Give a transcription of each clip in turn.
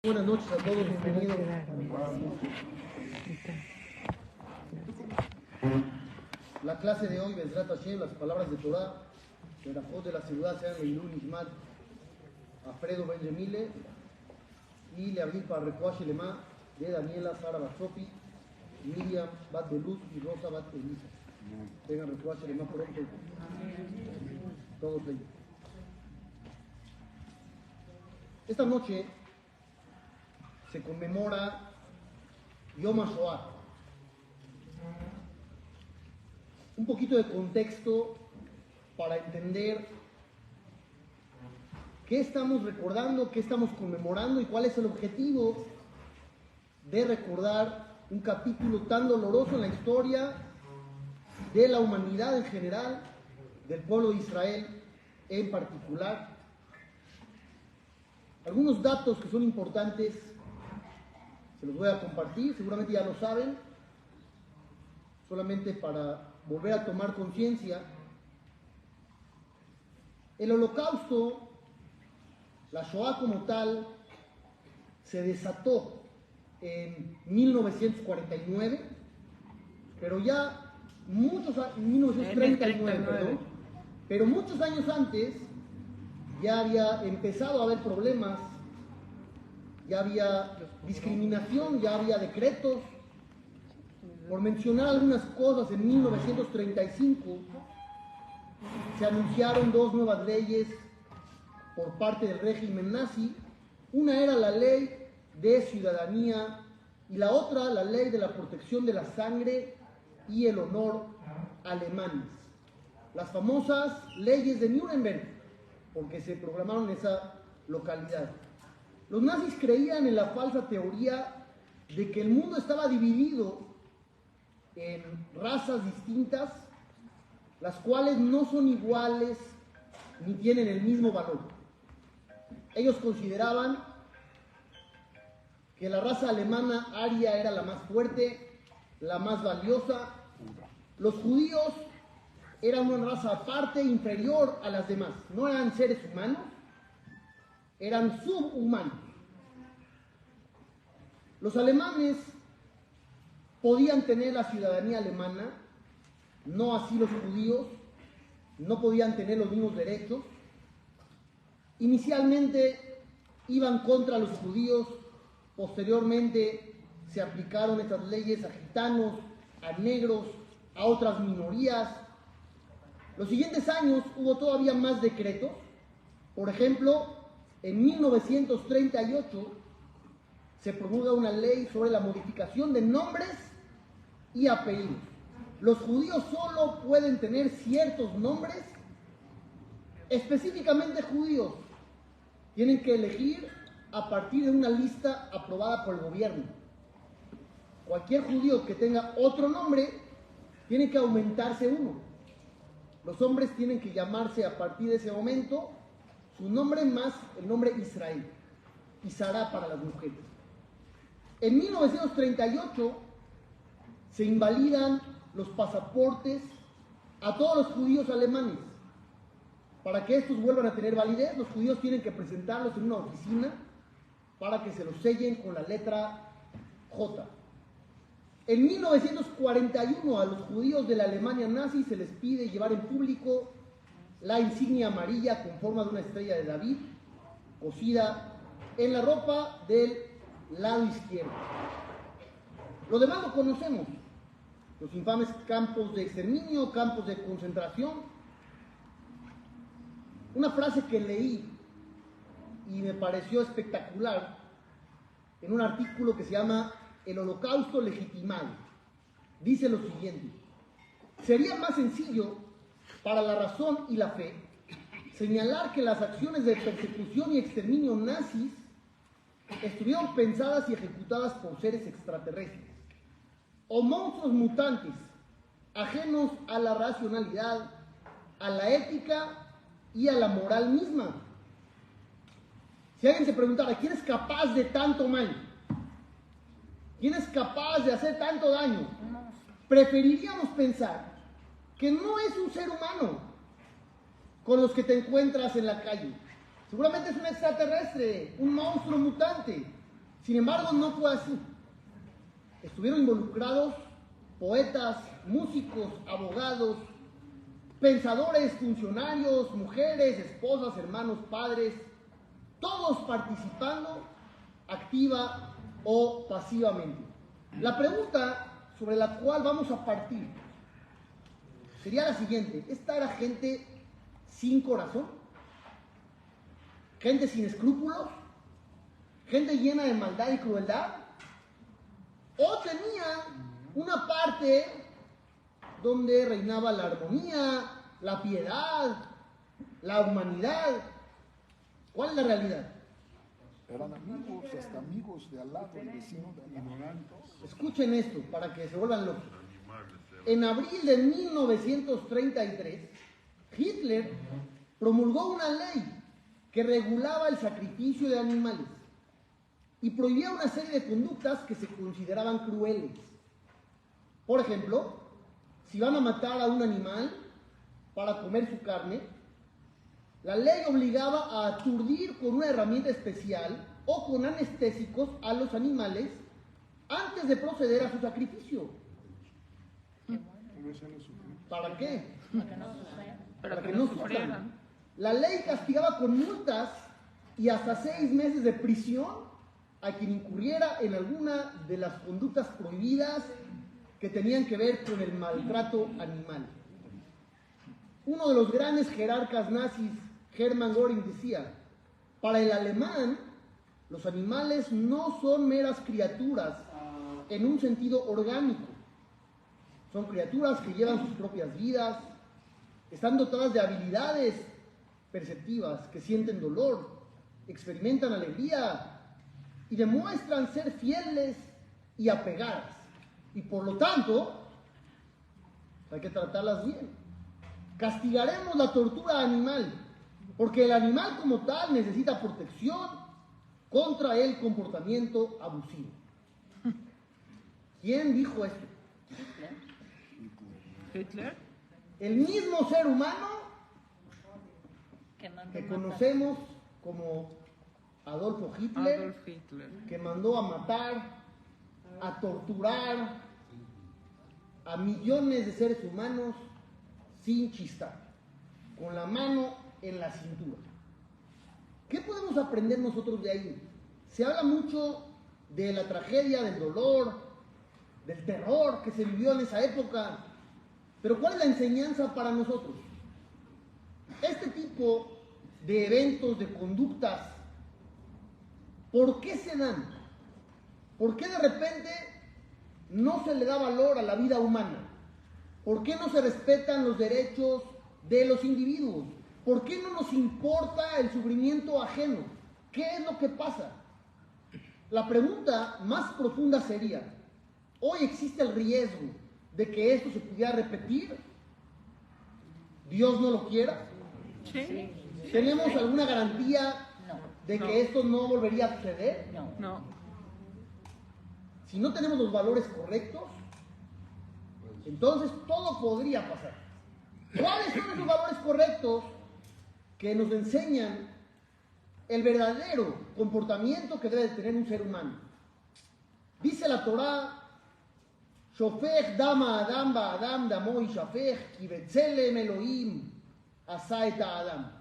Buenas noches a todos, bienvenidos. La clase de hoy, Bezrat Hashem, las palabras de Torah, de la voz de la ciudad, sean Leilul Nishmat, Alfredo Benjamile, y le abrí para Refuah Shelema de Daniela Sara Batsofi, Miriam Bat de Luz y Rosa Bat Elisa. Tengan Refuah Shelema pronto. Todos ellos. Esta noche se conmemora Yom HaShoah. Un poquito de contexto para entender qué estamos recordando, qué estamos conmemorando y cuál es el objetivo de recordar un capítulo tan doloroso en la historia de la humanidad en general, del pueblo de Israel en particular. Algunos datos que son importantes se los voy a compartir, seguramente ya lo saben, solamente para volver a tomar conciencia. El Holocausto, la Shoah como tal, se desató en 1949, pero ya muchos años, 1939, perdón, pero muchos años antes ya había empezado a haber problemas, ya había discriminación, ya había decretos. Por mencionar algunas cosas, en 1935 se anunciaron dos nuevas leyes por parte del régimen nazi. Una era la ley de ciudadanía y la otra la ley de la protección de la sangre y el honor alemanes. Las famosas leyes de Nuremberg, porque se programaron en esa localidad. Los nazis creían en la falsa teoría de que el mundo estaba dividido en razas distintas, las cuales no son iguales ni tienen el mismo valor. Ellos consideraban que la raza alemana aria era la más fuerte, la más valiosa. Los judíos eran una raza aparte, inferior a las demás. No eran seres humanos, eran subhumanos. Los alemanes podían tener la ciudadanía alemana, no así los judíos, no podían tener los mismos derechos. Inicialmente iban contra los judíos, posteriormente se aplicaron estas leyes a gitanos, a negros, a otras minorías. Los siguientes años hubo todavía más decretos. Por ejemplo, en 1938 se promulga una ley sobre la modificación de nombres y apellidos. Los judíos solo pueden tener ciertos nombres, específicamente judíos. Tienen que elegir a partir de una lista aprobada por el gobierno. Cualquier judío que tenga otro nombre tiene que aumentarse uno. Los hombres tienen que llamarse a partir de ese momento su nombre más el nombre Israel, y Sará para las mujeres. En 1938 se invalidan los pasaportes a todos los judíos alemanes. Para que estos vuelvan a tener validez, los judíos tienen que presentarlos en una oficina para que se los sellen con la letra J. En 1941 a los judíos de la Alemania nazi se les pide llevar en público la insignia amarilla con forma de una estrella de David cosida en la ropa del lado izquierdo. Lo demás lo conocemos: los infames campos de exterminio, campos de concentración. Una frase que leí y me pareció espectacular en un artículo que se llama El Holocausto Legitimado. Dice lo siguiente: sería más sencillo para la razón y la fe señalar que las acciones de persecución y exterminio nazis estuvieron pensadas y ejecutadas por seres extraterrestres o monstruos mutantes ajenos a la racionalidad, a la ética y a la moral misma. Si alguien se preguntara ¿quién es capaz de tanto mal? ¿Quién es capaz de hacer tanto daño? Preferiríamos pensar que no es un ser humano con los que te encuentras en la calle. Seguramente es un extraterrestre, un monstruo mutante. Sin embargo, no fue así. Estuvieron involucrados poetas, músicos, abogados, pensadores, funcionarios, mujeres, esposas, hermanos, padres, todos participando activa o pasivamente. La pregunta sobre la cual vamos a partir sería la siguiente: ¿esta era gente sin corazón? ¿Gente sin escrúpulos? ¿Gente llena de maldad y crueldad? ¿O tenía una parte donde reinaba la armonía, la piedad, la humanidad? ¿Cuál es la realidad? Eran amigos, hasta amigos de al lado, el vecino de al lado. Escuchen esto para que se vuelvan locos. En abril de 1933, Hitler promulgó una ley que regulaba el sacrificio de animales y prohibía una serie de conductas que se consideraban crueles. Por ejemplo, si van a matar a un animal para comer su carne, la ley obligaba a aturdir con una herramienta especial o con anestésicos a los animales antes de proceder a su sacrificio. ¿Para qué? Para que no sufrieran. La ley castigaba con multas y hasta 6 meses de prisión a quien incurriera en alguna de las conductas prohibidas que tenían que ver con el maltrato animal. Uno de los grandes jerarcas nazis, Hermann Göring, decía: para el alemán, los animales no son meras criaturas en un sentido orgánico. Son criaturas que llevan sus propias vidas, están dotadas de habilidades perceptivas, que sienten dolor, experimentan alegría y demuestran ser fieles y apegadas. Y por lo tanto, hay que tratarlas bien. Castigaremos la tortura animal, porque el animal como tal necesita protección contra el comportamiento abusivo. ¿Quién dijo esto? Hitler. El mismo ser humano que conocemos como Adolf Hitler, que mandó a matar, a torturar a millones de seres humanos sin chistar, con la mano en la cintura. ¿Qué podemos aprender nosotros de ahí? Se habla mucho de la tragedia, del dolor, del terror que se vivió en esa época, pero ¿cuál es la enseñanza para nosotros? Este tipo de eventos, de conductas, ¿por qué se dan? ¿Por qué de repente no se le da valor a la vida humana? ¿Por qué no se respetan los derechos de los individuos? ¿Por qué no nos importa el sufrimiento ajeno? ¿Qué es lo que pasa? La pregunta más profunda sería: ¿hoy existe el riesgo de que esto se pudiera repetir? ¿Dios no lo quiera? Sí. ¿Tenemos alguna garantía de que esto no volvería a suceder? No. Si no tenemos los valores correctos, entonces todo podría pasar. ¿Cuáles son esos valores correctos que nos enseñan el verdadero comportamiento que debe de tener un ser humano? Dice la Torá: Shofech dama Adam ba'adam damo yishafech ki betzelem Elohim asa et Adam.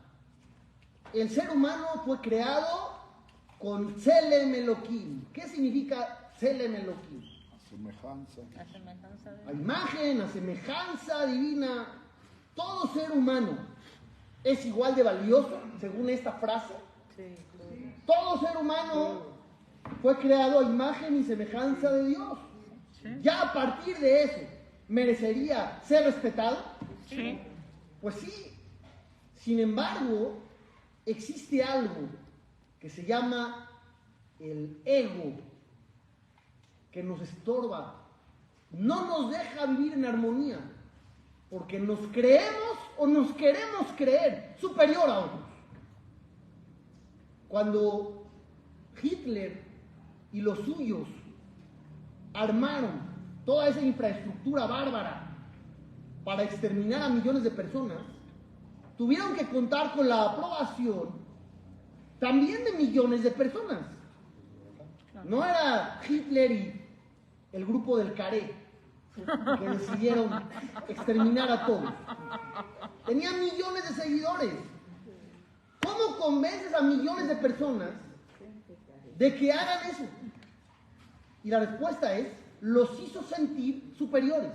El ser humano fue creado con Tselem Elohim. ¿Qué significa Tselem Elohim? A imagen, a semejanza divina. Todo ser humano es igual de valioso, según esta frase. Todo ser humano fue creado a imagen y semejanza de Dios. Ya a partir de eso, ¿merecería ser respetado? Sí. Pues sí. Sin embargo, existe algo que se llama el ego, que nos estorba, no nos deja vivir en armonía, porque nos creemos o nos queremos creer superior a otros. Cuando Hitler y los suyos armaron toda esa infraestructura bárbara para exterminar a millones de personas, tuvieron que contar con la aprobación también de millones de personas. No era Hitler y el grupo del Caré que decidieron exterminar a todos. Tenía millones de seguidores. ¿Cómo convences a millones de personas de que hagan eso? Y la respuesta es, los hizo sentir superiores.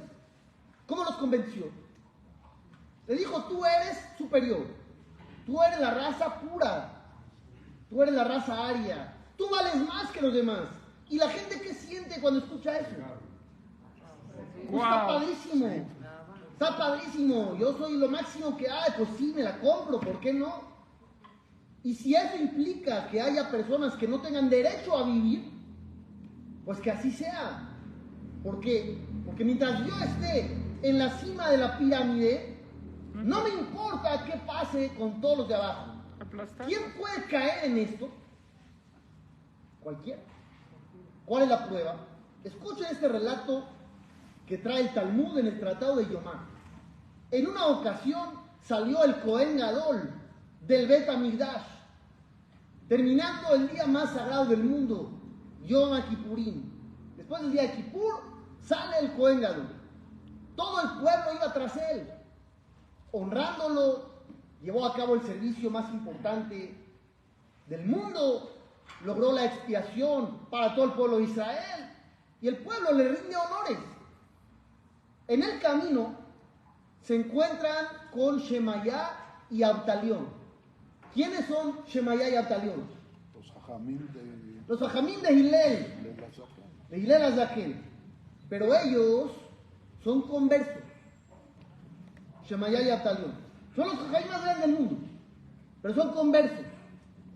¿Cómo los convenció? Le dijo, tú eres superior, tú eres la raza pura, tú eres la raza aria, tú vales más que los demás. ¿Y la gente qué siente cuando escucha eso? Pues está padrísimo, está padrísimo, yo soy lo máximo que hay, pues sí, me la compro, ¿por qué no? Y si eso implica que haya personas que no tengan derecho a vivir, pues que así sea. ¿Por qué? Porque mientras yo esté en la cima de la pirámide, no me importa qué pase con todos los de abajo. ¿Quién puede caer en esto? Cualquiera. ¿Cuál es la prueba? Escuchen este relato que trae el Talmud en el Tratado de Yomá. En una ocasión salió el Cohen Gadol del Bet HaMikdash, terminando el día más sagrado del mundo, Yom Kippurim. Después del día de Kippur, sale el Cohen Gadol. Todo el pueblo iba tras él, honrándolo. Llevó a cabo el servicio más importante del mundo. Logró la expiación para todo el pueblo de Israel. Y el pueblo le rinde honores. En el camino se encuentran con Shemayá y Abtalión. ¿Quiénes son Shemayá y Abtalión? Los hajamim de Hillel. De Hillel Azaken. Pero ellos son conversos. Shemayá y Abtalión. Son los hajamim más grandes del mundo. Pero son conversos.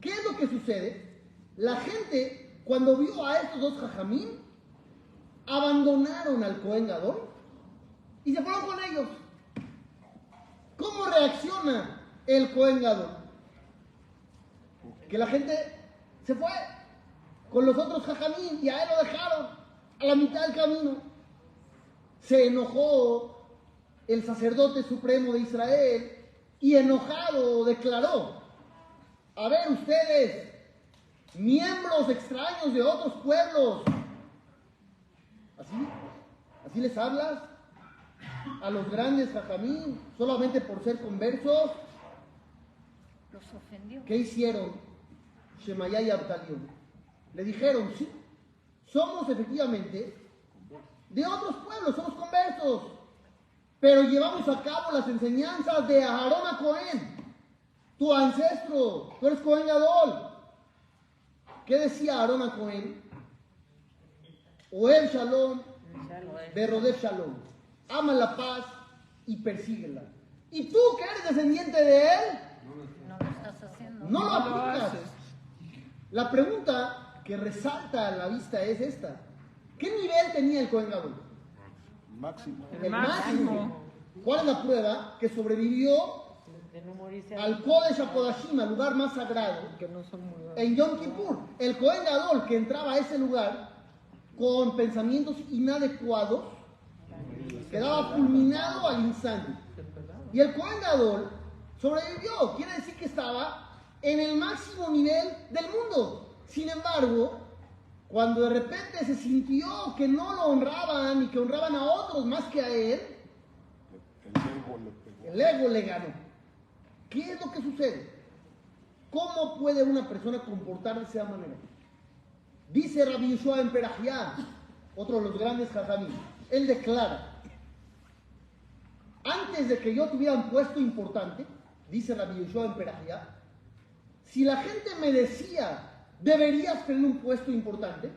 ¿Qué es lo que sucede? La gente, cuando vio a estos dos hajamim, abandonaron al Cohen Gadol y se fueron con ellos. ¿Cómo reacciona el Cohen Gadol? Que la gente se fue con los otros hajamim y a él lo dejaron a la mitad del camino. Se enojó el sacerdote supremo de Israel y enojado declaró: a ver ustedes, miembros extraños de otros pueblos, ¿así les hablas a los grandes hajamim solamente por ser conversos? Los ofendió. ¿Qué hicieron Shemayá y Abtalión? Le dijeron: sí, somos efectivamente de otros pueblos, somos conversos, pero llevamos a cabo las enseñanzas de Aharón a Cohen, tu ancestro, tú eres Cohen Gadol. ¿Qué decía Aharón a Cohen? Oel Shalom, Berodef Shalom. Ama la paz y persíguela. ¿Y tú que eres descendiente de él? No lo estás haciendo. No lo aplicas. La pregunta que resalta a la vista es esta: ¿qué nivel tenía el Cohen Gadol? Máximo. El máximo. ¿Cuál es la prueba? Que sobrevivió al Kodesh HaKodashim, al lugar más sagrado, en Yom Kippur. El Cohen Gadol que entraba a ese lugar con pensamientos inadecuados quedaba fulminado al instante. Y el Cohen Gadol sobrevivió, quiere decir que estaba en el máximo nivel del mundo. Sin embargo, cuando de repente se sintió que no lo honraban y que honraban a otros más que a él, el ego le ganó. ¿Qué es lo que sucede? ¿Cómo puede una persona comportarse de esa manera? Dice Rabbi Yehoshua ben Perachia, otro de los grandes jajamim, él declara: antes de que yo tuviera un puesto importante, dice Rabbi Yehoshua ben Perachia, si la gente me decía: deberías tener un puesto importante,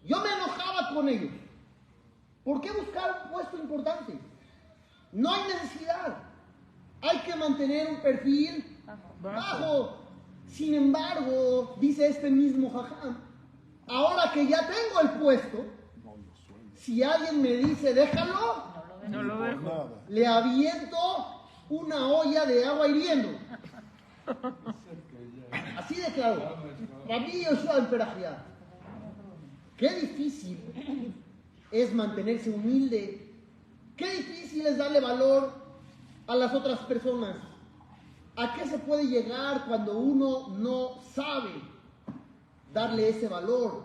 yo me enojaba con ellos. ¿Por qué buscar un puesto importante? No hay necesidad. Hay que mantener un perfil bajo. Sin embargo, dice este mismo jajam, ahora que ya tengo el puesto, si alguien me dice déjalo, No lo dejo. le aviento una olla de agua hirviendo. Así declaró Rabbi Yehoshua ben Perachia. Qué difícil es mantenerse humilde. Qué difícil es darle valor a las otras personas. ¿A qué se puede llegar cuando uno no sabe darle ese valor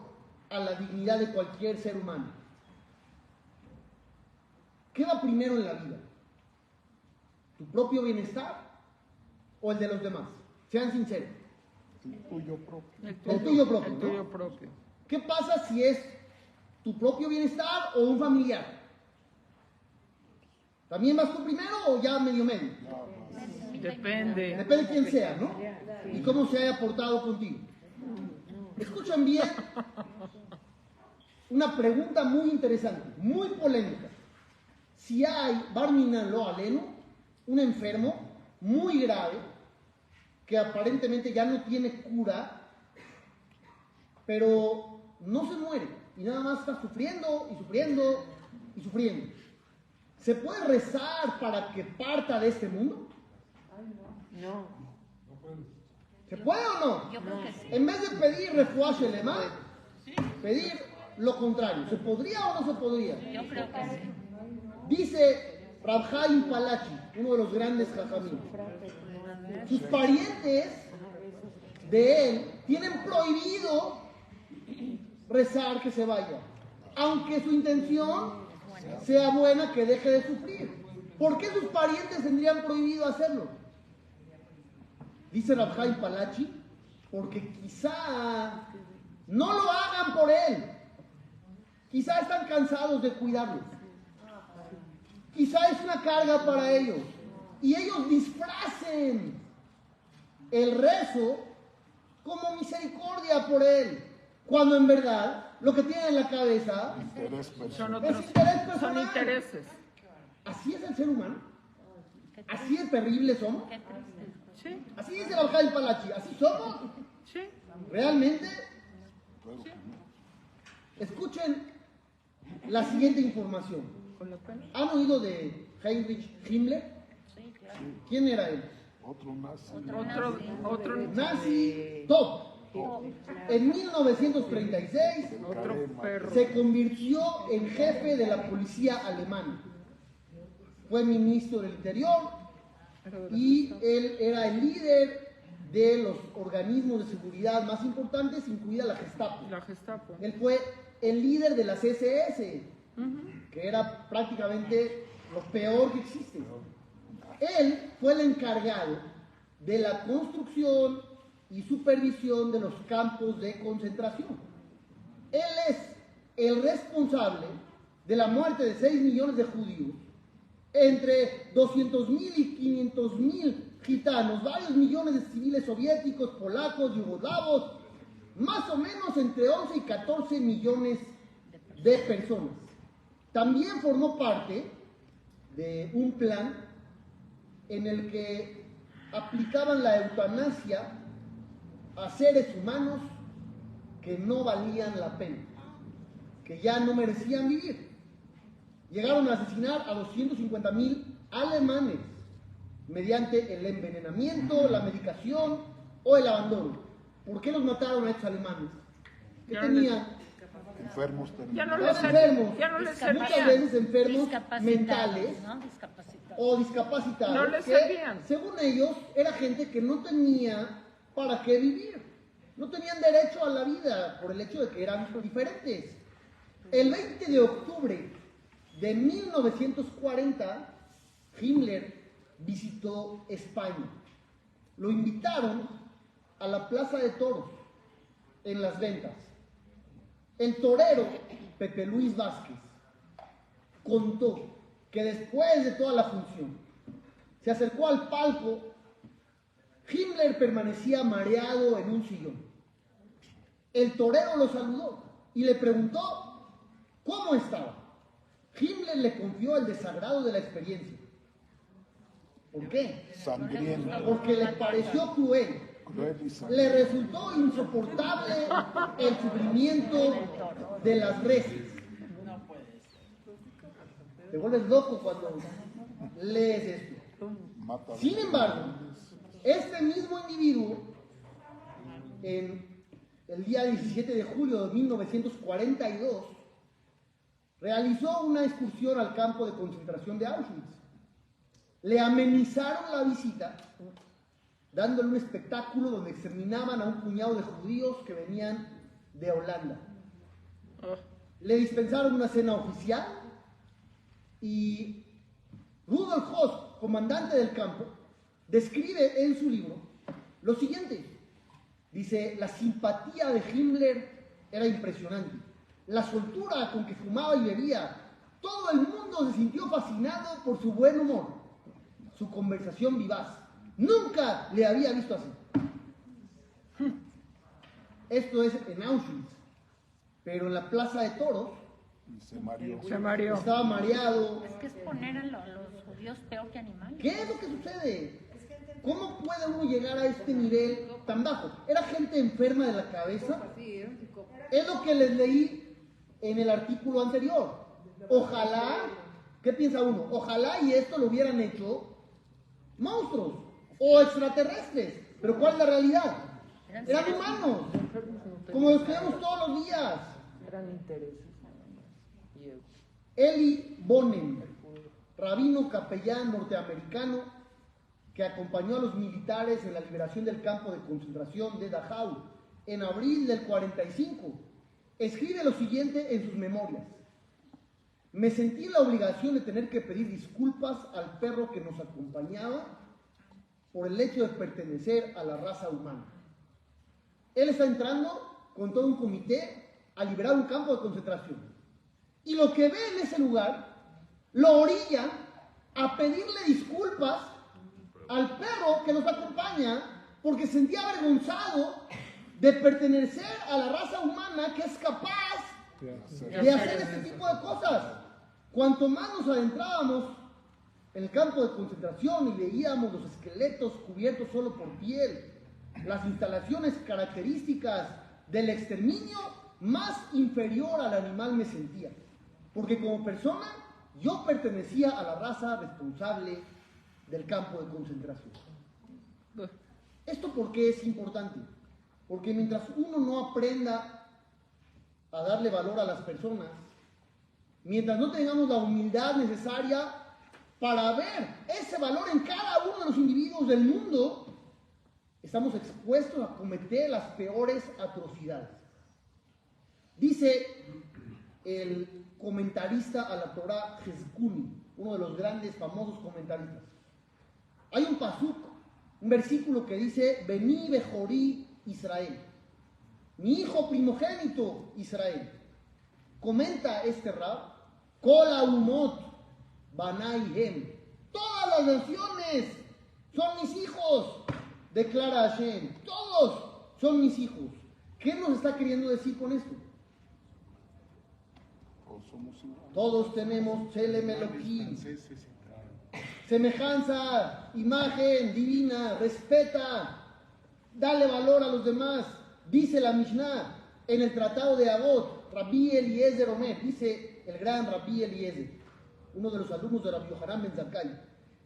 a la dignidad de cualquier ser humano. ¿Qué va primero en la vida? ¿Tu propio bienestar o el de los demás? Sean sinceros. El tuyo propio. El tuyo propio, El ¿no? tuyo propio. ¿Qué pasa si es tu propio bienestar o un familiar? ¿También vas tú primero o ya medio? Depende. Depende de quién sea, ¿no? Y cómo se haya portado contigo. Escuchan bien una pregunta muy interesante, muy polémica. Si hay Barminan lo aleno, un enfermo muy grave que aparentemente ya no tiene cura, pero no se muere y nada más está sufriendo y sufriendo y sufriendo. ¿Se puede rezar para que parta de este mundo? No. ¿Se puede o no? Yo creo que sí. En vez de pedir refuah shelema, pedir lo contrario. ¿Se podría o no se podría? Yo creo que sí. Dice Rab Haim Palachi, uno de los grandes jajamim, sus parientes de él tienen prohibido rezar que se vaya, aunque su intención sea buena, que deje de sufrir. ¿Por qué sus parientes tendrían prohibido hacerlo? Dice Rab Haim Palachi, porque quizá no lo hagan por él, quizá están cansados de cuidarlos, quizá es una carga para ellos y ellos disfracen el rezo como misericordia por él, cuando en verdad lo que tienen en la cabeza Interés Son personal. otros. interés Son personal. intereses. Así es el ser humano, así de terribles somos, Qué triste. Sí, así dice Rab Haim Palachi, así somos, sí. realmente. Claro que no. Escuchen la siguiente información. Con la pena. ¿Han oído de Heinrich Himmler? Sí, claro. ¿Quién era él? Otro nazi. Otro Nazi top. En 1936 perro. se convirtió en jefe de la policía alemana. Fue ministro del Interior y él era el líder de los organismos de seguridad más importantes, incluida la Gestapo. La Gestapo. Él fue el líder de las SS, que era prácticamente lo peor que existe. Él fue el encargado de la construcción y supervisión de los campos de concentración. Él es el responsable de la muerte de 6 millones de judíos, entre 200.000 y 500.000 gitanos, varios millones de civiles soviéticos, polacos, yugoslavos, más o menos entre 11 y 14 millones de personas. También formó parte de un plan en el que aplicaban la eutanasia a seres humanos que no valían la pena, que ya no merecían vivir. Llegaron a asesinar a 250.000 alemanes mediante el envenenamiento, la medicación o el abandono. ¿Por qué los mataron a estos alemanes? ¿Qué Ya tenían? Enfermos Ya no terminales. les Enfermos, ya no les muchas servían. veces enfermos Discapacitados, mentales ¿no? Discapacitados. o discapacitados, No les que servían. según ellos era gente que no tenía para qué vivir, no tenían derecho a la vida por el hecho de que eran diferentes. El 20 de octubre de 1940, Himmler visitó España. Lo invitaron a la Plaza de Toros en Las Ventas. El torero Pepe Luis Vázquez contó que después de toda la función se acercó al palco. Himmler permanecía mareado en un sillón. El torero lo saludó y le preguntó cómo estaba. Himmler le confió el desagrado de la experiencia. ¿Por qué? Sangriento. Porque le pareció cruel. Cruel y Le sangriento. resultó insoportable el sufrimiento de las reses. Te vuelves loco cuando lees esto. Mata Sin embargo, este mismo individuo, en el día 17 de julio de 1942, realizó una excursión al campo de concentración de Auschwitz. Le amenizaron la visita dándole un espectáculo donde exterminaban a un puñado de judíos que venían de Holanda. Oh, Le dispensaron una cena oficial y Rudolf Höss, comandante del campo, describe en su libro lo siguiente. Dice, la simpatía de Himmler era impresionante. La soltura con que fumaba y bebía. Todo el mundo se sintió fascinado por su buen humor, su conversación vivaz. Nunca le había visto así. Esto es en Auschwitz. Pero en la plaza de toros Y se mareó. se mareó. estaba mareado. Es que es poner a los judíos peor que animales. ¿Qué es lo que sucede? ¿Cómo puede uno llegar a este nivel tan bajo? Era gente enferma de la cabeza. Es lo que les leí en el artículo anterior. Ojalá, ¿qué piensa uno? Ojalá y esto lo hubieran hecho monstruos o extraterrestres. Pero ¿cuál es la realidad? Eran humanos, como los que vemos todos los días. Eran intereses. Y ego. Eli Bonen, rabino capellán norteamericano que acompañó a los militares en la liberación del campo de concentración de Dachau en abril del 45, escribe lo siguiente en sus memorias. Me sentí la obligación de tener que pedir disculpas al perro que nos acompañaba por el hecho de pertenecer a la raza humana. Él está entrando con todo un comité a liberar un campo de concentración. Y lo que ve en ese lugar lo orilla a pedirle disculpas al perro que nos acompaña porque sentía avergonzado de pertenecer a la raza humana que es capaz de hacer este tipo de cosas. Cuanto más nos adentrábamos en el campo de concentración y veíamos los esqueletos cubiertos solo por piel, las instalaciones características del exterminio, más inferior al animal me sentía. Porque como persona, yo pertenecía a la raza responsable del campo de concentración. ¿Esto por qué es importante? Porque mientras uno no aprenda a darle valor a las personas, mientras no tengamos la humildad necesaria para ver ese valor en cada uno de los individuos del mundo, estamos expuestos a cometer las peores atrocidades. Dice el comentarista a la Torá, Jezcuni, uno de los grandes, famosos comentaristas. Hay un pasuk, un versículo que dice, Bení Bejorí Israel, mi hijo primogénito Israel. Comenta este rab, Kol Umot Banai Hem, todas las naciones son mis hijos, declara Hashem, todos son mis hijos. ¿Qué nos está queriendo decir con esto? Todos somos iguales. Todos tenemos Tselem Elohim, semejanza, imagen divina, respeta, dale valor a los demás. Dice la Mishnah en el tratado de Avot, Rabbi Eliezer Omer, dice el gran Rabbi Eliezer, uno de los alumnos de Rabbi Yohanan Ben Zakkai,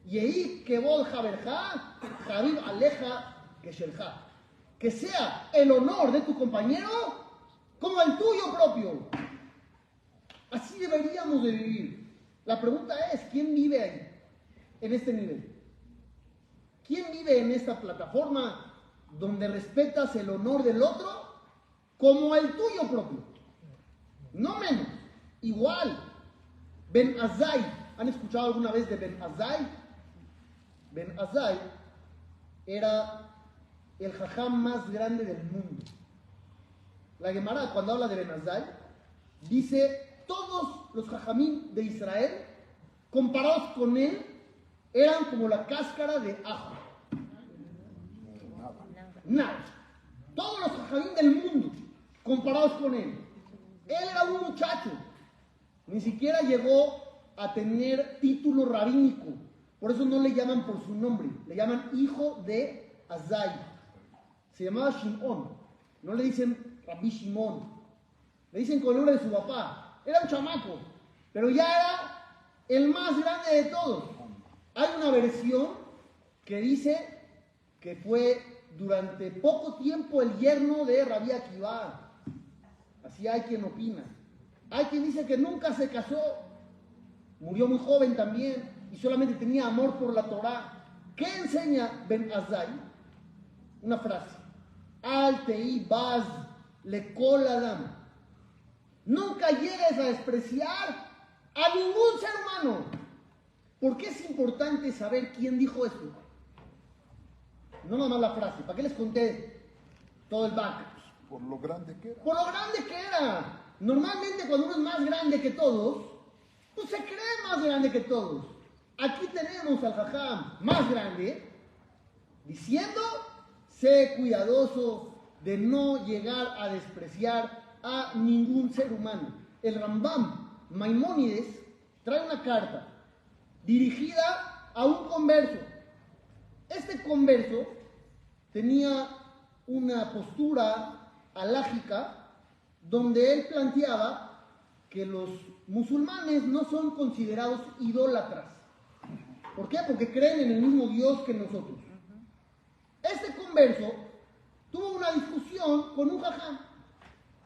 Yehi kevod jaberja, Javib aleja geshelja, que sea el honor de tu compañero como el tuyo propio. Así deberíamos de vivir. La pregunta es, ¿quién vive ahí? En este nivel. ¿Quién vive en esta plataforma donde respetas el honor del otro como el tuyo propio? No menos, igual. Ben Azai, ¿han escuchado alguna vez de Ben Azai? Ben Azai era el jajam más grande del mundo. La Gemara, cuando habla de Ben Azai, dice, todos los jajamín de Israel, comparados con él, eran como la cáscara de ajo. Nada. Todos los jajamín del mundo, comparados con él. Él era un muchacho. Ni siquiera llegó a tener título rabínico. Por eso no le llaman por su nombre. Le llaman hijo de Azai. Se llamaba Shimón. No le dicen Rabbi Shimón. Le dicen con el nombre de su papá. Era un chamaco. Pero ya era el más grande de todos. Hay una versión que dice que fue durante poco tiempo el yerno de Rabbi Akiva. Así hay quien opina. Hay quien dice que nunca se casó. Murió muy joven también y solamente tenía amor por la Torá. ¿Qué enseña Ben Azai? Una frase. Al tei baz le cola dama. Nunca llegues a despreciar a ningún ser humano. ¿Por qué es importante saber quién dijo esto? No nada más la frase. ¿Para qué les conté todo el back? Por lo grande que era. Por lo grande que era. Normalmente cuando uno es más grande que todos, pues se cree más grande que todos. Aquí tenemos al jajam más grande diciendo, sé cuidadoso de no llegar a despreciar a ningún ser humano. El Rambam Maimónides trae una carta dirigida a un converso. Este converso tenía una postura halágica donde él planteaba que los musulmanes no son considerados idólatras. ¿Por qué? Porque creen en el mismo Dios que nosotros. Este converso tuvo una discusión con un jajam,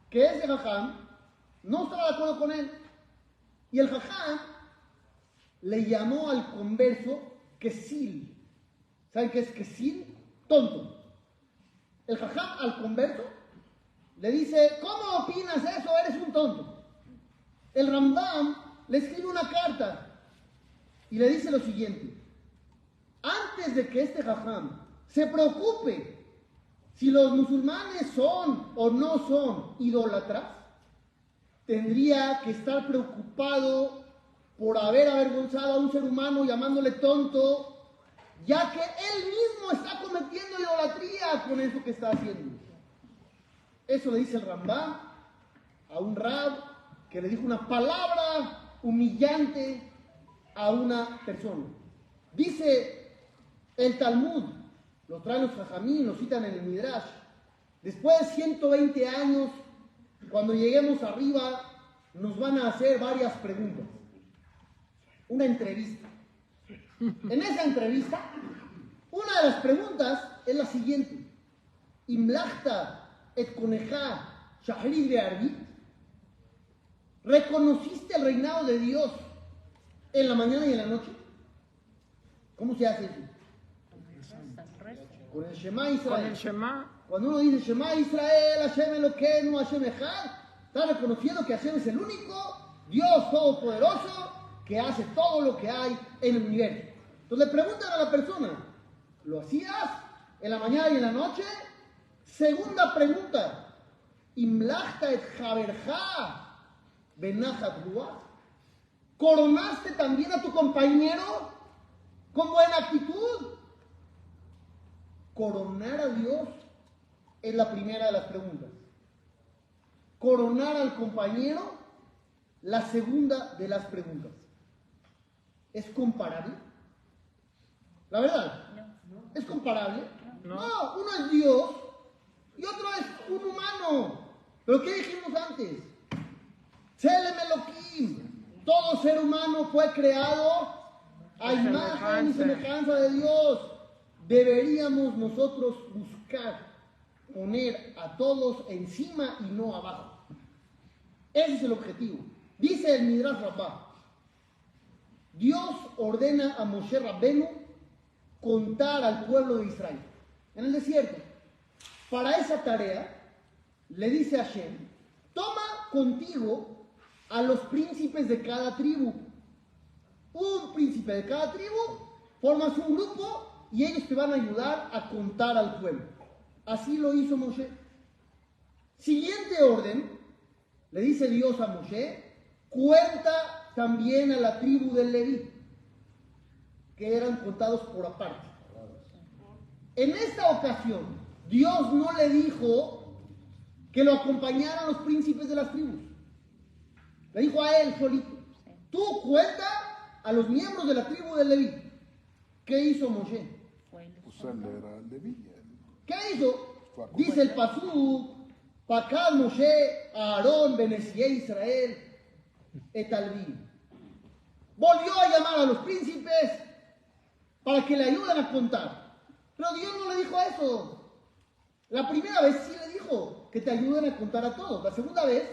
que ese jajam no estaba de acuerdo con él. Y el jajam le llamó al converso quesil. ¿Saben qué es quesil? Tonto. El jajam al converso le dice, ¿cómo opinas eso? Eres un tonto. El Rambam le escribe una carta y le dice lo siguiente: antes de que este jajam se preocupe si los musulmanes son o no son idólatras, tendría que estar preocupado por haber avergonzado a un ser humano llamándole tonto, ya que él mismo está cometiendo idolatría con eso que está haciendo. Eso le dice el Rambam a un rab que le dijo una palabra humillante a una persona. Dice el Talmud, lo traen los jajamín, lo citan en el Midrash, después de 120 años, cuando lleguemos arriba, nos van a hacer varias preguntas. Una entrevista. En esa entrevista, una de las preguntas es la siguiente: Imlachta et coneja shahrid be'arbit. ¿Reconociste el reinado de Dios en la mañana y en la noche? ¿Cómo se hace eso? Con el Shema Israel. Con el Shema. Cuando uno dice Shema Israel, Hashem Elokeinu, Hashem Echad, está reconociendo que Hashem es el único Dios todopoderoso que hace todo lo que hay en el universo. Entonces le preguntan a la persona, ¿lo hacías en la mañana y en la noche? Segunda pregunta, Imlachta et Jaberja benachat ruach. ¿Coronaste también a tu compañero con buena actitud? Coronar a Dios es la primera de las preguntas. Coronar al compañero, la segunda de las preguntas. ¿Es comparable? La verdad, ¿es comparable? No, uno es Dios y otro es un humano. ¿Pero qué dijimos antes? Tselem Elohim. Todo ser humano fue creado a imagen y semejanza de Dios. Deberíamos nosotros buscar poner a todos encima y no abajo. Ese es el objetivo. Dice el Midrash Rabbah, Dios ordena a Moshe Rabbenu contar al pueblo de Israel en el desierto. Para esa tarea le dice a Hashem, toma contigo a los príncipes de cada tribu. Un príncipe de cada tribu, formas un grupo y ellos te van a ayudar a contar al pueblo. Así lo hizo Moshe. Siguiente orden, le dice Dios a Moshe, cuenta también a la tribu de Leví, que eran contados por aparte. En esta ocasión, Dios no le dijo que lo acompañaran los príncipes de las tribus. Le dijo a él solito, tú cuenta a los miembros de la tribu de Leví. ¿Qué hizo Moshe? Pues él era Leví. ¿Qué hizo? Dice el Pasuk, Pakad Moshe a Aarón, Benesié Israel, etalví. Volvió a llamar a los príncipes para que le ayuden a contar. Pero Dios no le dijo eso. La primera vez sí le dijo que te ayuden a contar a todos. La segunda vez,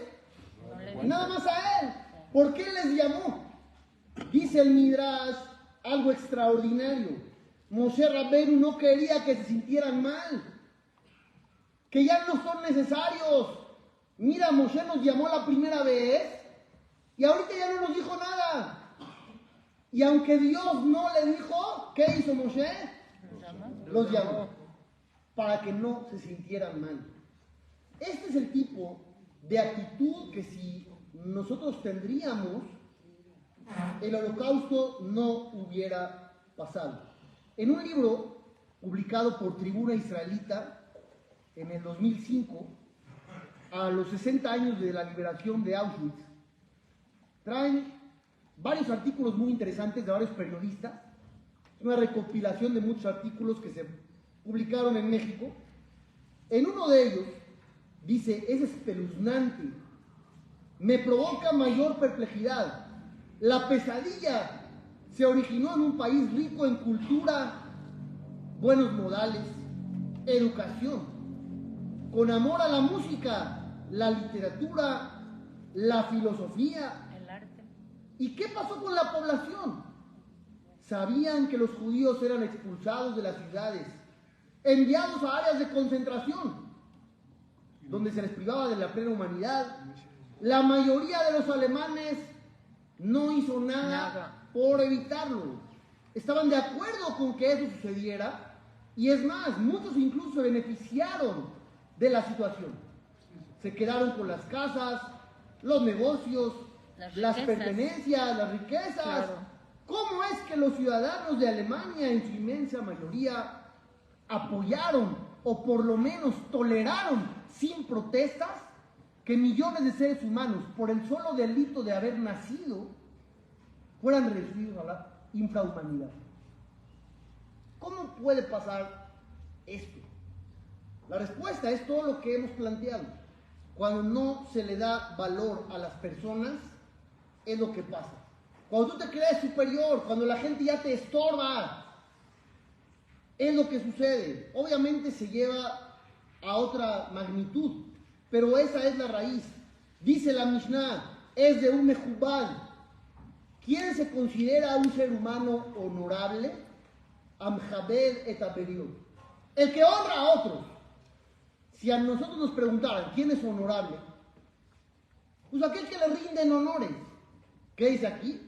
nada más a él. ¿Por qué les llamó? Dice el Midrash algo extraordinario. Moshe Rabbenu no quería que se sintieran mal, que ya no son necesarios, Mira, Moshe nos llamó la primera vez y ahorita ya no nos dijo nada. Y aunque Dios no le dijo, ¿qué hizo Moshe? Los llamó para que no se sintieran mal. Este es el tipo de actitud que si nosotros tendríamos, el holocausto no hubiera pasado. En un libro publicado por Tribuna Israelita en el 2005, a los 60 años de la liberación de Auschwitz, traen varios artículos muy interesantes de varios periodistas, una recopilación de muchos artículos que se publicaron en México. En uno de ellos dice, es espeluznante, me provoca mayor perplejidad. La pesadilla se originó en un país rico en cultura, buenos modales, educación, con amor a la música, la literatura, la filosofía. El arte. ¿Y qué pasó con la población? Sabían que los judíos eran expulsados de las ciudades, enviados a áreas de concentración, donde se les privaba de la plena humanidad. La mayoría de los alemanes no hizo nada por evitarlo. Estaban de acuerdo con que eso sucediera, y es más, muchos incluso se beneficiaron de la situación. Se quedaron con las casas, los negocios, las pertenencias, las riquezas. Claro. ¿Cómo es que los ciudadanos de Alemania, en su inmensa mayoría, apoyaron o por lo menos toleraron sin protestas que millones de seres humanos, por el solo delito de haber nacido, fueran reducidos a la infrahumanidad? ¿Cómo puede pasar esto? La respuesta es todo lo que hemos planteado. Cuando no se le da valor a las personas, es lo que pasa. Cuando tú te crees superior, cuando la gente ya te estorba, es lo que sucede. Obviamente se lleva a otra magnitud, pero esa es la raíz. Dice la Mishnah, es de un mejubal. ¿Quién se considera un ser humano honorable? Amjabed et aperiod. El que honra a otros. Si a nosotros nos preguntaran quién es honorable, pues aquel que le rinden honores. ¿Qué dice aquí?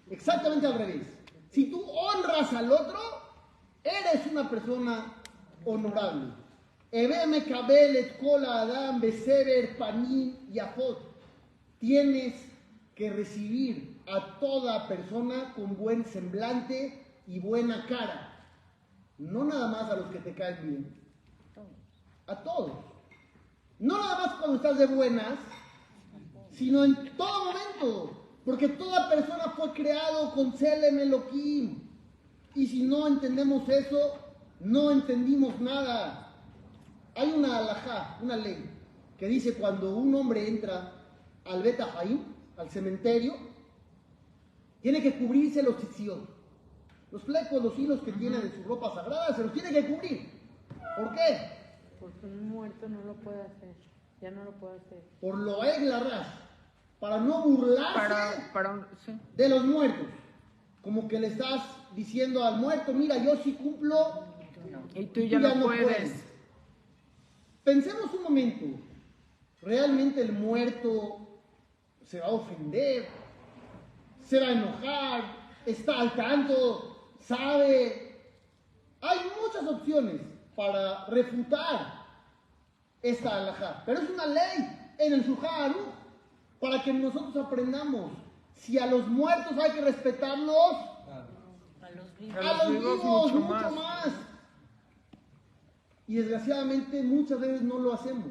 Exactamente al revés. Si tú honras al otro, eres una persona honorable. Ebe kabel et kol adam beseber panim yafot. Tienes que recibir a toda persona con buen semblante y buena cara. No nada más a los que te caen bien. A todos. No nada más cuando estás de buenas, sino en todo momento. Porque toda persona fue creado con Tselem Elohim. Y si no entendemos eso, no entendimos nada. Hay una halajá, una ley, que dice cuando un hombre entra al Bet Haim, al cementerio, tiene que cubrirse los tzitzit. Los flecos, los hilos que tiene de su ropa sagrada, se los tiene que cubrir. ¿Por qué? Porque un muerto no lo puede hacer. Ya no lo puede hacer. Por lo eglaras, para no burlarse Sí. de los muertos. Como que le estás diciendo al muerto, mira, yo sí cumplo Y tú ya no puedes. puedes. Pensemos un momento, ¿realmente el muerto se va a ofender? ¿Se va a enojar? ¿Está al tanto? ¿Sabe? Hay muchas opciones para refutar esta halajá, pero es una ley en el Shulchan Aruch para que nosotros aprendamos. Si a los muertos hay que respetarlos, A los vivos. a los vivos mucho más. Y desgraciadamente muchas veces no lo hacemos.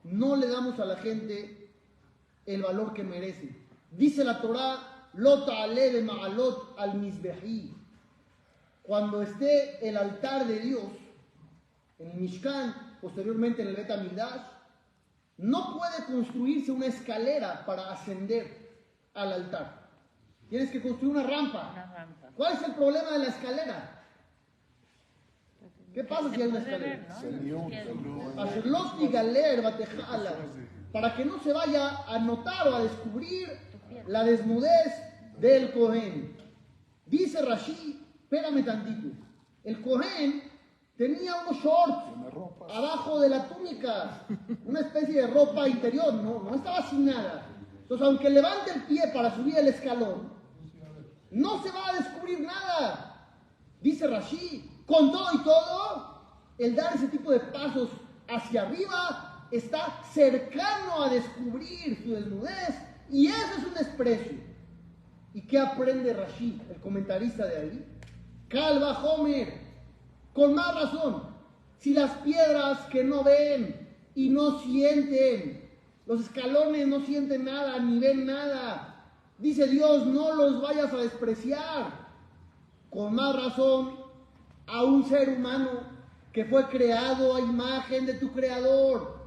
No le damos a la gente el valor que merece. Dice la Torá, Lo ta'ale de ma'alot al mizbehi. Cuando esté el altar de Dios en el Mishkan, posteriormente en el Bet HaMikdash, no puede construirse una escalera para ascender al altar. Tienes que construir una rampa. Una rampa. ¿Cuál es el problema de la escalera? ¿Qué pasa si hay una Se puede ver, escalera? ¿no? Selión, Los selión. pies. Hacerlos y galer, batejala, para que no se vaya a notar o a descubrir la desnudez del Cohen. Dice Rashi, espérame tantito, el Cohen tenía unos shorts, Tiene ropa. abajo de la túnica, una especie de ropa interior, no estaba sin nada. Entonces, aunque levante el pie para subir el escalón, no se va a descubrir nada. Dice Rashi, con todo y todo, el dar ese tipo de pasos hacia arriba está cercano a descubrir su desnudez, y eso es un desprecio. ¿Y qué aprende Rashi, el comentarista de ahí? Calva Homer, con más razón, si las piedras que no ven y no sienten, los escalones no sienten nada ni ven nada, dice Dios, no los vayas a despreciar. Con más razón, a un ser humano que fue creado a imagen de tu creador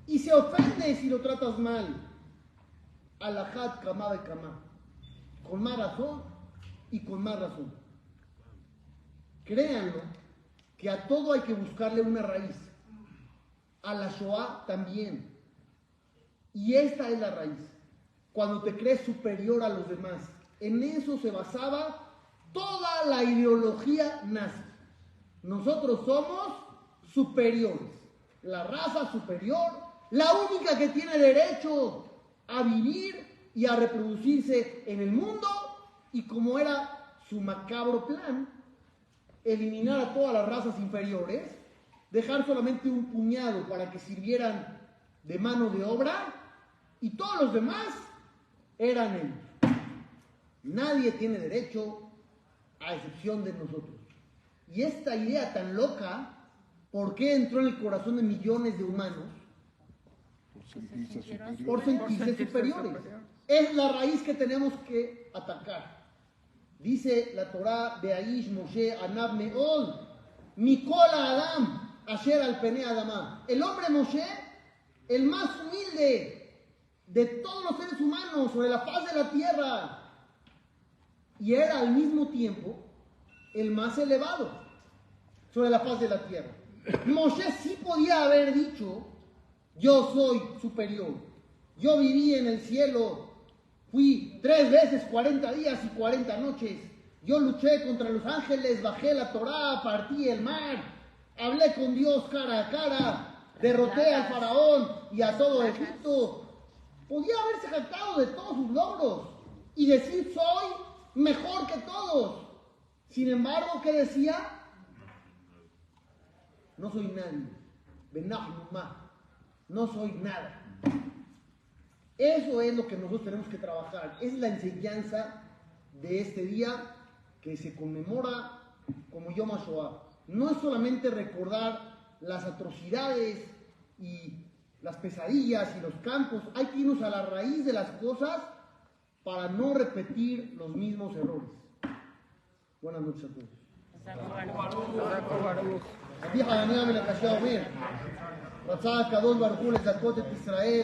y se ofende si lo tratas mal. Alajat kamá de kamá. Con más razón y con más razón. Créanlo, que a todo hay que buscarle una raíz. A la Shoah también. Y esta es la raíz. Cuando te crees superior a los demás. En eso se basaba toda la ideología nazi. Nosotros somos superiores. La raza superior, la única que tiene derecho a vivir y a reproducirse en el mundo. Y como era su macabro plan, eliminar a todas las razas inferiores, dejar solamente un puñado para que sirvieran de mano de obra, y todos los demás eran ellos. Nadie tiene derecho, a excepción de nosotros. Y esta idea tan loca, ¿por qué entró en el corazón de millones de humanos? Por sentirse superiores. Es la raíz que tenemos que atacar. Dice la Torá, Beaish Moshe Anab Meod, Mikola Adam, Asher al Pene Adamá. El hombre Moshe, el más humilde de todos los seres humanos sobre la faz de la tierra, y era al mismo tiempo el más elevado sobre la faz de la tierra. Moshe sí podía haber dicho, yo soy superior, yo viví en el cielo, fui 3 veces 40 días y 40 noches, yo luché contra los ángeles, bajé la Torá, partí el mar, hablé con Dios cara a cara, derroté al faraón y a todo Egipto. Podía haberse jactado de todos sus logros y decir, soy mejor que todos. Sin embargo, ¿qué decía? No soy nadie. Benahumá. No soy nada. Eso es lo que nosotros tenemos que trabajar. Es la enseñanza de este día que se conmemora como Yom HaShoah. No es solamente recordar las atrocidades y las pesadillas y los campos. Hay que irnos a la raíz de las cosas para no repetir los mismos errores. Buenas noches a todos. רצה הקדוש ברוך הוא לזכות את ישראל